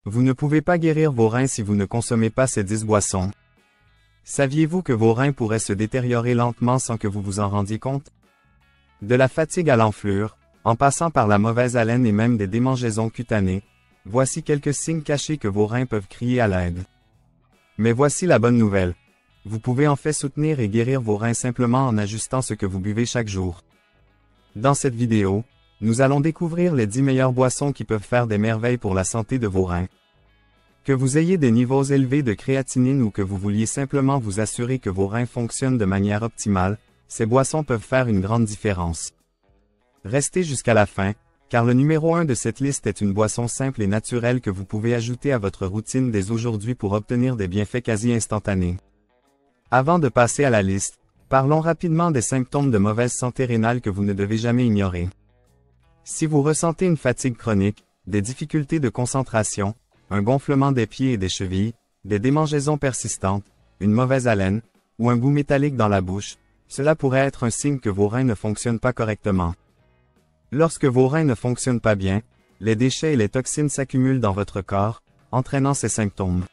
Vous ne pouvez pas guérir vos reins si vous ne consommez pas ces 10 boissons. Saviez-vous que vos reins pourraient se détériorer lentement sans que vous vous en rendiez compte? De la fatigue à l'enflure, en passant par la mauvaise haleine et même des démangeaisons cutanées, voici quelques signes cachés que vos reins peuvent crier à l'aide. Mais voici la bonne nouvelle. Vous pouvez en fait soutenir et guérir vos reins simplement en ajustant ce que vous buvez chaque jour. Dans cette vidéo, nous allons découvrir les 10 meilleures boissons qui peuvent faire des merveilles pour la santé de vos reins. Que vous ayez des niveaux élevés de créatinine ou que vous vouliez simplement vous assurer que vos reins fonctionnent de manière optimale, ces boissons peuvent faire une grande différence. Restez jusqu'à la fin, car le numéro 1 de cette liste est une boisson simple et naturelle que vous pouvez ajouter à votre routine dès aujourd'hui pour obtenir des bienfaits quasi instantanés. Avant de passer à la liste, parlons rapidement des symptômes de mauvaise santé rénale que vous ne devez jamais ignorer. Si vous ressentez une fatigue chronique, des difficultés de concentration, un gonflement des pieds et des chevilles, des démangeaisons persistantes, une mauvaise haleine, ou un goût métallique dans la bouche, cela pourrait être un signe que vos reins ne fonctionnent pas correctement. Lorsque vos reins ne fonctionnent pas bien, les déchets et les toxines s'accumulent dans votre corps, entraînant ces symptômes.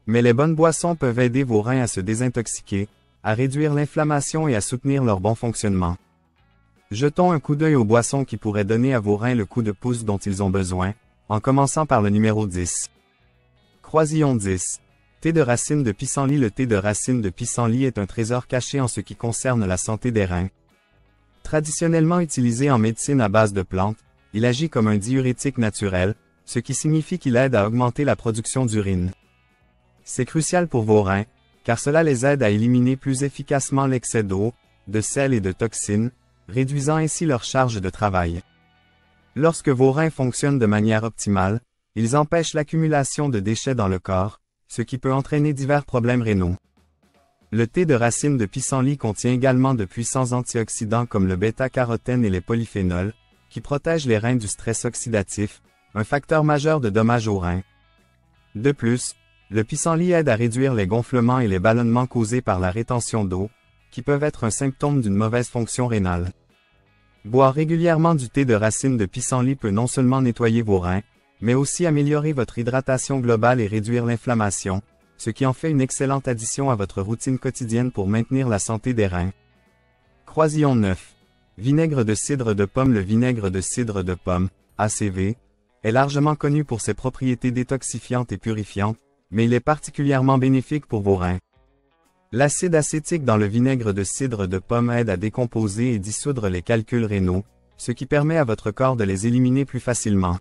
Mais les bonnes boissons peuvent aider vos reins à se désintoxiquer, à réduire l'inflammation et à soutenir leur bon fonctionnement. Jetons un coup d'œil aux boissons qui pourraient donner à vos reins le coup de pouce dont ils ont besoin, en commençant par le numéro 10. Croisillon 10. Thé de racine de pissenlit. Le thé de racine de pissenlit est un trésor caché en ce qui concerne la santé des reins. Traditionnellement utilisé en médecine à base de plantes, il agit comme un diurétique naturel, ce qui signifie qu'il aide à augmenter la production d'urine. C'est crucial pour vos reins, car cela les aide à éliminer plus efficacement l'excès d'eau, de sel et de toxines, réduisant ainsi leur charge de travail. Lorsque vos reins fonctionnent de manière optimale, ils empêchent l'accumulation de déchets dans le corps, ce qui peut entraîner divers problèmes rénaux. Le thé de racine de pissenlit contient également de puissants antioxydants comme le bêta-carotène et les polyphénols, qui protègent les reins du stress oxydatif, un facteur majeur de dommages aux reins. De plus, le pissenlit aide à réduire les gonflements et les ballonnements causés par la rétention d'eau, qui peuvent être un symptôme d'une mauvaise fonction rénale. Boire régulièrement du thé de racine de pissenlit peut non seulement nettoyer vos reins, mais aussi améliorer votre hydratation globale et réduire l'inflammation, ce qui en fait une excellente addition à votre routine quotidienne pour maintenir la santé des reins. Croisillon 9. Vinaigre de cidre de pomme. Le vinaigre de cidre de pomme, ACV, est largement connu pour ses propriétés détoxifiantes et purifiantes, mais il est particulièrement bénéfique pour vos reins. L'acide acétique dans le vinaigre de cidre de pomme aide à décomposer et dissoudre les calculs rénaux, ce qui permet à votre corps de les éliminer plus facilement.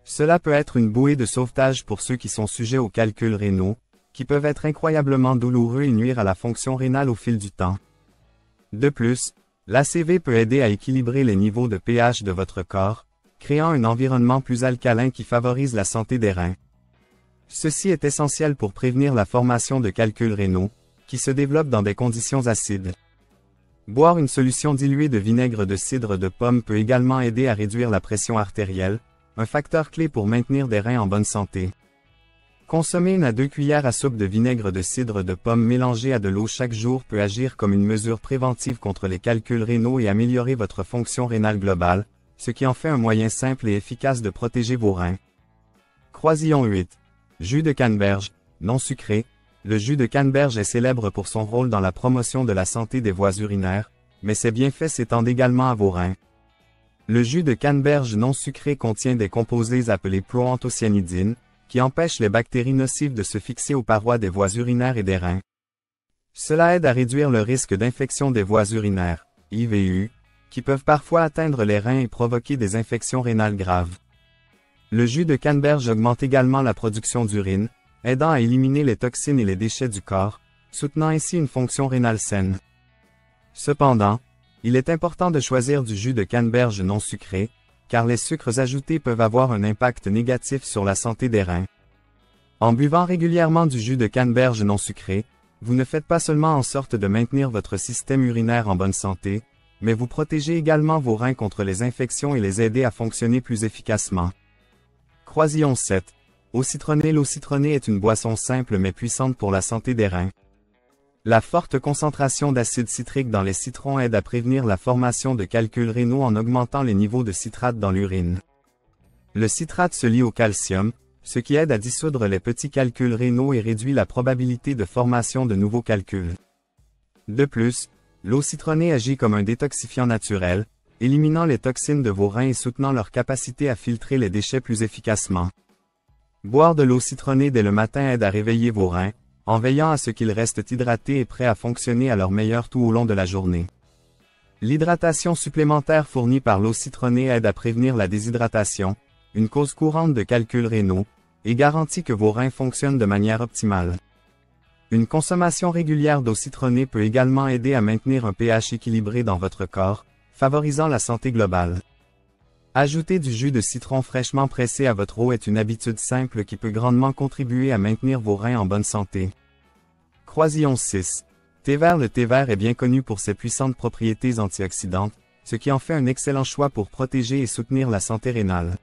Cela peut être une bouée de sauvetage pour ceux qui sont sujets aux calculs rénaux, qui peuvent être incroyablement douloureux et nuire à la fonction rénale au fil du temps. De plus, l'ACV peut aider à équilibrer les niveaux de pH de votre corps, créant un environnement plus alcalin qui favorise la santé des reins. Ceci est essentiel pour prévenir la formation de calculs rénaux, qui se développent dans des conditions acides. Boire une solution diluée de vinaigre de cidre de pomme peut également aider à réduire la pression artérielle, un facteur clé pour maintenir des reins en bonne santé. Consommer 1 à 2 cuillères à soupe de vinaigre de cidre de pomme mélangé à de l'eau chaque jour peut agir comme une mesure préventive contre les calculs rénaux et améliorer votre fonction rénale globale, ce qui en fait un moyen simple et efficace de protéger vos reins. Croisillon 8. Jus de canneberge, non sucré. Le jus de canneberge est célèbre pour son rôle dans la promotion de la santé des voies urinaires, mais ses bienfaits s'étendent également à vos reins. Le jus de canneberge non sucré contient des composés appelés proanthocyanidines, qui empêchent les bactéries nocives de se fixer aux parois des voies urinaires et des reins. Cela aide à réduire le risque d'infection des voies urinaires, IVU, qui peuvent parfois atteindre les reins et provoquer des infections rénales graves. Le jus de canneberge augmente également la production d'urine, aidant à éliminer les toxines et les déchets du corps, soutenant ainsi une fonction rénale saine. Cependant, il est important de choisir du jus de canneberge non sucré, car les sucres ajoutés peuvent avoir un impact négatif sur la santé des reins. En buvant régulièrement du jus de canneberge non sucré, vous ne faites pas seulement en sorte de maintenir votre système urinaire en bonne santé, mais vous protégez également vos reins contre les infections et les aider à fonctionner plus efficacement. Croisillon 7. Eau citronnée. L'eau citronnée est une boisson simple mais puissante pour la santé des reins. La forte concentration d'acide citrique dans les citrons aide à prévenir la formation de calculs rénaux en augmentant les niveaux de citrate dans l'urine. Le citrate se lie au calcium, ce qui aide à dissoudre les petits calculs rénaux et réduit la probabilité de formation de nouveaux calculs. De plus, l'eau citronnée agit comme un détoxifiant naturel, éliminant les toxines de vos reins et soutenant leur capacité à filtrer les déchets plus efficacement. Boire de l'eau citronnée dès le matin aide à réveiller vos reins, en veillant à ce qu'ils restent hydratés et prêts à fonctionner à leur meilleur tout au long de la journée. L'hydratation supplémentaire fournie par l'eau citronnée aide à prévenir la déshydratation, une cause courante de calculs rénaux, et garantit que vos reins fonctionnent de manière optimale. Une consommation régulière d'eau citronnée peut également aider à maintenir un pH équilibré dans votre corps, favorisant la santé globale. Ajouter du jus de citron fraîchement pressé à votre eau est une habitude simple qui peut grandement contribuer à maintenir vos reins en bonne santé. Croisillon 6. Thé vert. Le thé vert est bien connu pour ses puissantes propriétés antioxydantes, ce qui en fait un excellent choix pour protéger et soutenir la santé rénale.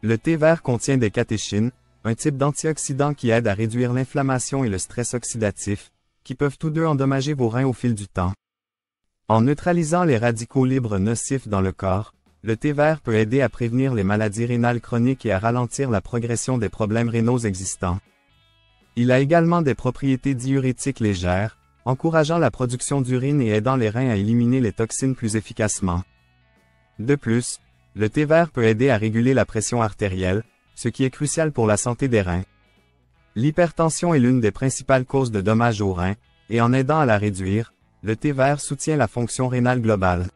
Le thé vert contient des catéchines, un type d'antioxydant qui aide à réduire l'inflammation et le stress oxydatif, qui peuvent tous deux endommager vos reins au fil du temps. En neutralisant les radicaux libres nocifs dans le corps, le thé vert peut aider à prévenir les maladies rénales chroniques et à ralentir la progression des problèmes rénaux existants. Il a également des propriétés diurétiques légères, encourageant la production d'urine et aidant les reins à éliminer les toxines plus efficacement. De plus, le thé vert peut aider à réguler la pression artérielle, ce qui est crucial pour la santé des reins. L'hypertension est l'une des principales causes de dommages aux reins, et en aidant à la réduire, le thé vert soutient la fonction rénale globale.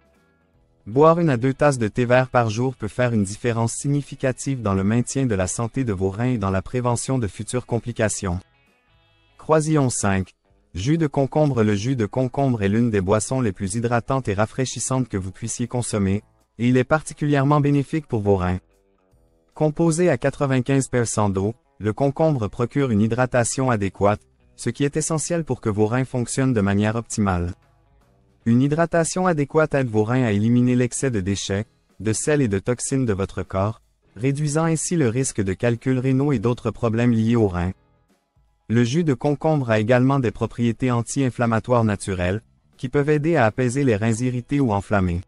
Boire 1 à 2 tasses de thé vert par jour peut faire une différence significative dans le maintien de la santé de vos reins et dans la prévention de futures complications. Croisillon 5. Jus de concombre. Le jus de concombre est l'une des boissons les plus hydratantes et rafraîchissantes que vous puissiez consommer, et il est particulièrement bénéfique pour vos reins. Composé à 95% d'eau, le concombre procure une hydratation adéquate, ce qui est essentiel pour que vos reins fonctionnent de manière optimale. Une hydratation adéquate aide vos reins à éliminer l'excès de déchets, de sel et de toxines de votre corps, réduisant ainsi le risque de calculs rénaux et d'autres problèmes liés aux reins. Le jus de concombre a également des propriétés anti-inflammatoires naturelles, qui peuvent aider à apaiser les reins irrités ou enflammés.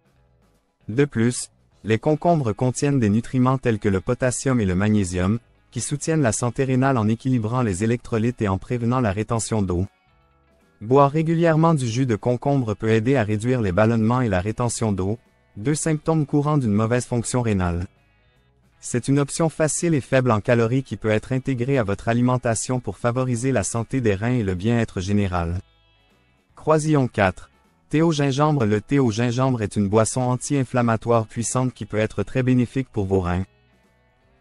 De plus, les concombres contiennent des nutriments tels que le potassium et le magnésium, qui soutiennent la santé rénale en équilibrant les électrolytes et en prévenant la rétention d'eau. Boire régulièrement du jus de concombre peut aider à réduire les ballonnements et la rétention d'eau, deux symptômes courants d'une mauvaise fonction rénale. C'est une option facile et faible en calories qui peut être intégrée à votre alimentation pour favoriser la santé des reins et le bien-être général. Croisillon 4. Thé au gingembre. Le thé au gingembre est une boisson anti-inflammatoire puissante qui peut être très bénéfique pour vos reins.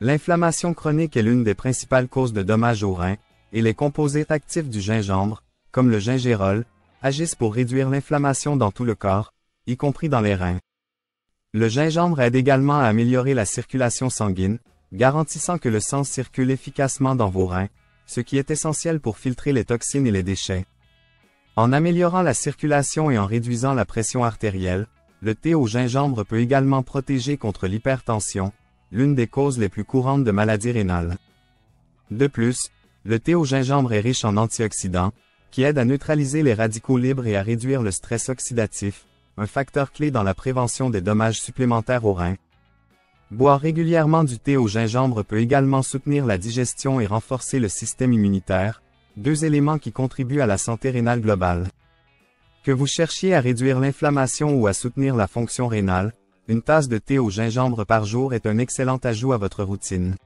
L'inflammation chronique est l'une des principales causes de dommages aux reins, et les composés actifs du gingembre, comme le gingérol, agissent pour réduire l'inflammation dans tout le corps, y compris dans les reins. Le gingembre aide également à améliorer la circulation sanguine, garantissant que le sang circule efficacement dans vos reins, ce qui est essentiel pour filtrer les toxines et les déchets. En améliorant la circulation et en réduisant la pression artérielle, le thé au gingembre peut également protéger contre l'hypertension, l'une des causes les plus courantes de maladies rénales. De plus, le thé au gingembre est riche en antioxydants, qui aident à neutraliser les radicaux libres et à réduire le stress oxydatif, un facteur clé dans la prévention des dommages supplémentaires aux reins. Boire régulièrement du thé au gingembre peut également soutenir la digestion et renforcer le système immunitaire, deux éléments qui contribuent à la santé rénale globale. Que vous cherchiez à réduire l'inflammation ou à soutenir la fonction rénale, une tasse de thé au gingembre par jour est un excellent ajout à votre routine.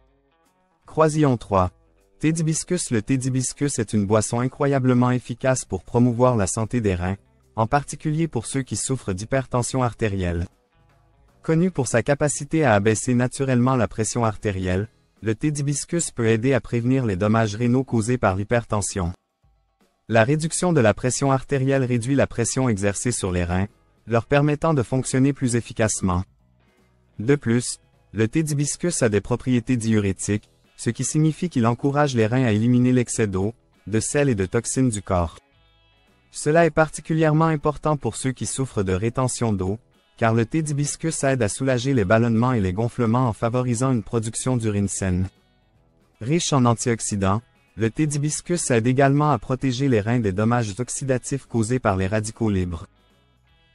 Croisillon 3. Thé d'hibiscus. Le thé d'hibiscus est une boisson incroyablement efficace pour promouvoir la santé des reins, en particulier pour ceux qui souffrent d'hypertension artérielle. Connu pour sa capacité à abaisser naturellement la pression artérielle, le thé d'hibiscus peut aider à prévenir les dommages rénaux causés par l'hypertension. La réduction de la pression artérielle réduit la pression exercée sur les reins, leur permettant de fonctionner plus efficacement. De plus, le thé d'hibiscus a des propriétés diurétiques, ce qui signifie qu'il encourage les reins à éliminer l'excès d'eau, de sel et de toxines du corps. Cela est particulièrement important pour ceux qui souffrent de rétention d'eau, car le thé d'hibiscus aide à soulager les ballonnements et les gonflements en favorisant une production d'urine saine. Riche en antioxydants, le thé d'hibiscus aide également à protéger les reins des dommages oxydatifs causés par les radicaux libres.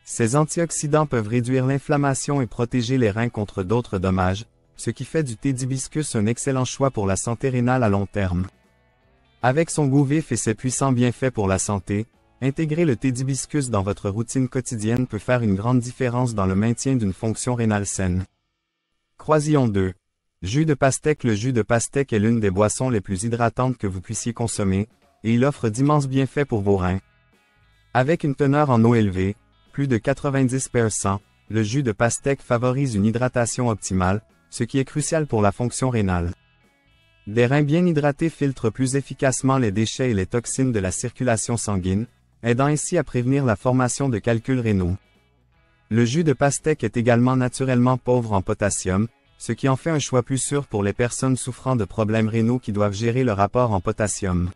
Ces antioxydants peuvent réduire l'inflammation et protéger les reins contre d'autres dommages, ce qui fait du thé d'hibiscus un excellent choix pour la santé rénale à long terme. Avec son goût vif et ses puissants bienfaits pour la santé, intégrer le thé d'hibiscus dans votre routine quotidienne peut faire une grande différence dans le maintien d'une fonction rénale saine. Croisillon 2. Jus de pastèque. Le jus de pastèque est l'une des boissons les plus hydratantes que vous puissiez consommer, et il offre d'immenses bienfaits pour vos reins. Avec une teneur en eau élevée, plus de 90%, le jus de pastèque favorise une hydratation optimale, ce qui est crucial pour la fonction rénale. Des reins bien hydratés filtrent plus efficacement les déchets et les toxines de la circulation sanguine, aidant ainsi à prévenir la formation de calculs rénaux. Le jus de pastèque est également naturellement pauvre en potassium, ce qui en fait un choix plus sûr pour les personnes souffrant de problèmes rénaux qui doivent gérer leur apport en potassium.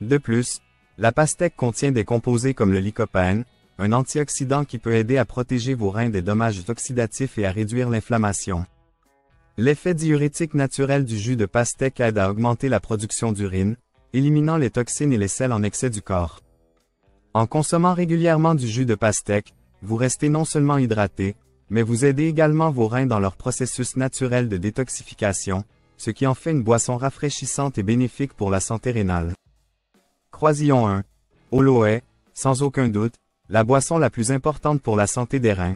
De plus, la pastèque contient des composés comme le lycopène, un antioxydant qui peut aider à protéger vos reins des dommages oxydatifs et à réduire l'inflammation. L'effet diurétique naturel du jus de pastèque aide à augmenter la production d'urine, éliminant les toxines et les sels en excès du corps. En consommant régulièrement du jus de pastèque, vous restez non seulement hydraté, mais vous aidez également vos reins dans leur processus naturel de détoxification, ce qui en fait une boisson rafraîchissante et bénéfique pour la santé rénale. Croisillon 1. L'eau est, sans aucun doute, la boisson la plus importante pour la santé des reins.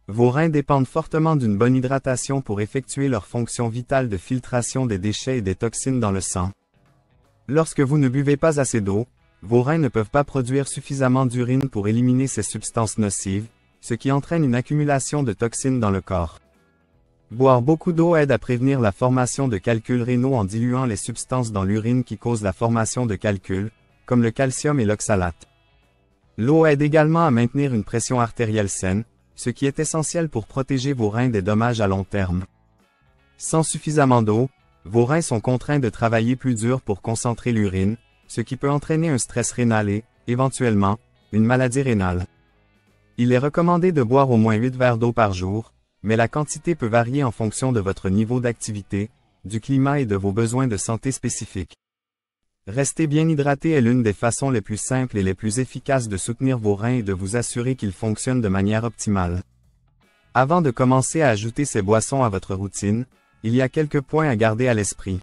Vos reins dépendent fortement d'une bonne hydratation pour effectuer leur fonction vitale de filtration des déchets et des toxines dans le sang. Lorsque vous ne buvez pas assez d'eau, vos reins ne peuvent pas produire suffisamment d'urine pour éliminer ces substances nocives, ce qui entraîne une accumulation de toxines dans le corps. Boire beaucoup d'eau aide à prévenir la formation de calculs rénaux en diluant les substances dans l'urine qui causent la formation de calculs, comme le calcium et l'oxalate. L'eau aide également à maintenir une pression artérielle saine, ce qui est essentiel pour protéger vos reins des dommages à long terme. Sans suffisamment d'eau, vos reins sont contraints de travailler plus dur pour concentrer l'urine, ce qui peut entraîner un stress rénal et, éventuellement, une maladie rénale. Il est recommandé de boire au moins 8 verres d'eau par jour, mais la quantité peut varier en fonction de votre niveau d'activité, du climat et de vos besoins de santé spécifiques. Rester bien hydraté est l'une des façons les plus simples et les plus efficaces de soutenir vos reins et de vous assurer qu'ils fonctionnent de manière optimale. Avant de commencer à ajouter ces boissons à votre routine, il y a quelques points à garder à l'esprit.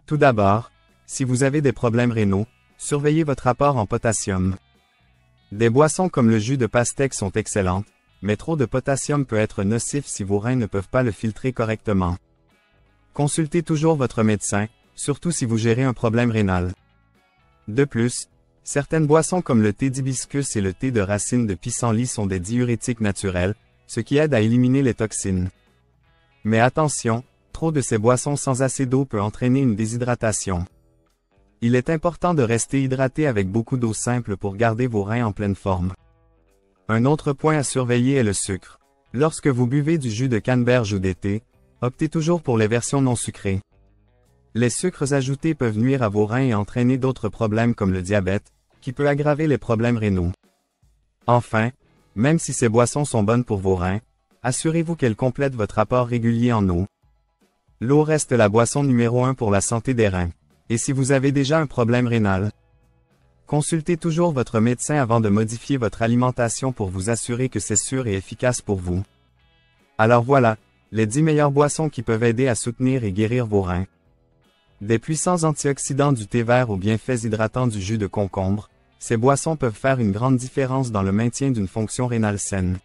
Tout d'abord, si vous avez des problèmes rénaux, surveillez votre apport en potassium. Des boissons comme le jus de pastèque sont excellentes, mais trop de potassium peut être nocif si vos reins ne peuvent pas le filtrer correctement. Consultez toujours votre médecin, surtout si vous gérez un problème rénal. De plus, certaines boissons comme le thé d'hibiscus et le thé de racine de pissenlit sont des diurétiques naturels, ce qui aide à éliminer les toxines. Mais attention, trop de ces boissons sans assez d'eau peut entraîner une déshydratation. Il est important de rester hydraté avec beaucoup d'eau simple pour garder vos reins en pleine forme. Un autre point à surveiller est le sucre. Lorsque vous buvez du jus de canneberge ou d'été, optez toujours pour les versions non sucrées. Les sucres ajoutés peuvent nuire à vos reins et entraîner d'autres problèmes comme le diabète, qui peut aggraver les problèmes rénaux. Enfin, même si ces boissons sont bonnes pour vos reins, assurez-vous qu'elles complètent votre apport régulier en eau. L'eau reste la boisson numéro 1 pour la santé des reins. Et si vous avez déjà un problème rénal, consultez toujours votre médecin avant de modifier votre alimentation pour vous assurer que c'est sûr et efficace pour vous. Alors voilà, les 10 meilleures boissons qui peuvent aider à soutenir et guérir vos reins. Des puissants antioxydants du thé vert aux bienfaits hydratants du jus de concombre, ces boissons peuvent faire une grande différence dans le maintien d'une fonction rénale saine.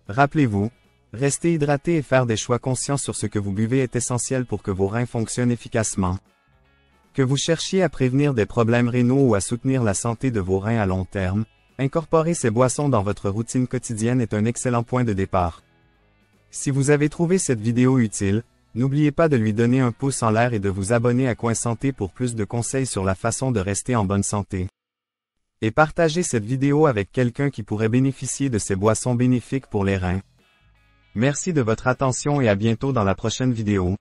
Rappelez-vous, rester hydraté et faire des choix conscients sur ce que vous buvez est essentiel pour que vos reins fonctionnent efficacement. Que vous cherchiez à prévenir des problèmes rénaux ou à soutenir la santé de vos reins à long terme, incorporer ces boissons dans votre routine quotidienne est un excellent point de départ. Si vous avez trouvé cette vidéo utile, n'oubliez pas de lui donner un pouce en l'air et de vous abonner à Coin Santé pour plus de conseils sur la façon de rester en bonne santé. Et partagez cette vidéo avec quelqu'un qui pourrait bénéficier de ces boissons bénéfiques pour les reins. Merci de votre attention et à bientôt dans la prochaine vidéo.